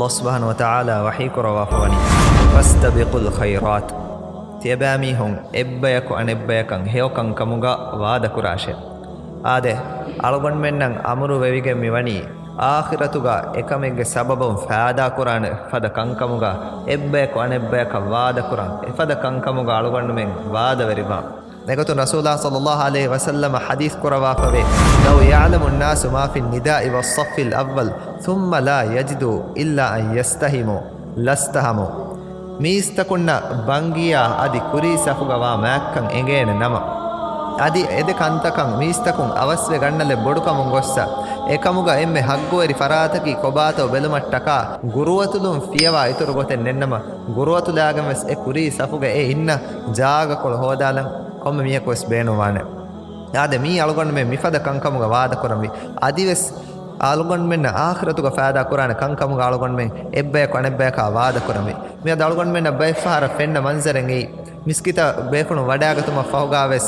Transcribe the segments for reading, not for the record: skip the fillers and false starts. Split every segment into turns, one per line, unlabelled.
Allah subhanahu wa ta'ala wahi kurawafawani fastabiqul khairat tiyabami hon ebbayaku anebbayakan heokan kamuga wada kurashe ade algon mennan amuru wevige miwani ආඛිරතුගා එකමෙක්ගේ සබබම් ෆාදා කුරාන ෆද කංකමුගා එබ්බයක අනෙබ්බයක වාද කුරාන එෆද කංකමුගා අලුගන්න මෙන් වාද වෙරිබා නගතු රසූලුල්ලාහ සල්ලල්ලාහු අලයිහි වසල්ලම හදීස් කුරවා ෆවේ love යඅලමු الناس ما في النداء والصف الأول ثم لا يجدوا إلا أن يستهموا لستهموا මීස්තකුන්න බංගියා අදි කුරී සෆුගවා මෑක්කන් එගේන නම අදි එද කන්තකන් මීස්තකුන් අවස්වේ ගන්නලේ බොඩුකමුන් ගොස්ස ඒකමුග එම්මෙ හග්ගෝරි ෆරාතකි කොබාතෝ බෙලුමට්ටකා ගුරුවතුලුන් ෆියවා ඉතුරු ගොතෙන් නෙන්නම ගුරුවතුලාගමස් ඒ කුරී සෆුග ඒ ඉන්න ජාග කොළ හොදාලන් කොම්ම මියකොස් බේනවානේ යාද මී අලුගොන්න මේ මිෆද කංකමුග වාද කරමි අදිවස් ආලුගොන් මෙන්න ආඛිරතුග ෆාදා කුරාන කංකමුග ආලුගොන් මෙන් එබ්බය කොනෙබ්බයක වාද කරමි මිය දලුගොන් මෙන්න බයිෆාර ෆෙන්න මන්සරෙන් ඒ මිස්කිත බේකුණු වඩාගතුම ෆහුගාවස්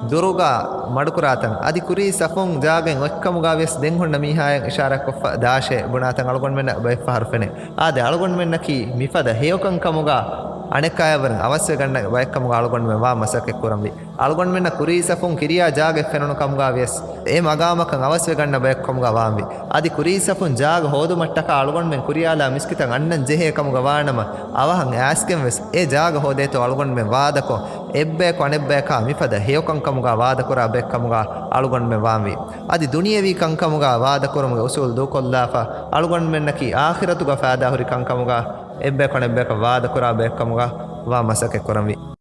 දුරුගා මඩුකුරාතන් අදි කුරී සෆොන් ජාගෙන් ඔක්කමුගාවෙස් දෙන්හොන්න මීහායෙන් ඉෂාරක් කොෆ දාෂේ බුනාතන් අලුගොන් මෙන්න බයිෆාර ෆෙනේ ආද අලුගොන් මෙන්න කි මිෆද හේයකන් කමුගා අනෙක්කායවරන් අවශ්‍ය ගන්න වයක්කමුග අලුගොන් මෙ වා මසක කුරම්වි අලුගොන් මෙන්න කුරී සෆොන් කිරියා ජාගෙ ෆෙනොන කමුගාවෙස් ඒ මගාමකන් අවශ්‍ය ගන්න බයක්කමුග වාම්වි අදි කුරී සෆොන් ජාග හොදු මට්ටක අලුගොන් මෙන් කුරියාලා මිස්කිතන් අන්නන් ජෙහෙ කමුග වානම අවහන් ඇස්කෙන් වෙස් ඒ ජාග හොදේතෝ අලුගොන් මෙන් වාදකෝ එබ්බේ කොනෙබ්බේක මිෆද හේයකන් කමුග වාද කුරා බෙක්කමුග අලුගොන් මෙ වාම්වි අදි දුනියවි කංකමුග වාද කුරමුග උසූල් දුකොල්ලාෆා අලුගොන් මෙන්න කි ආඛිරතුග ෆාදා හුරි කංකමුග එබ්බේ කොනෙබ්බේක වාද කුරා බෙක්කමුග වා මසක කුරම්වි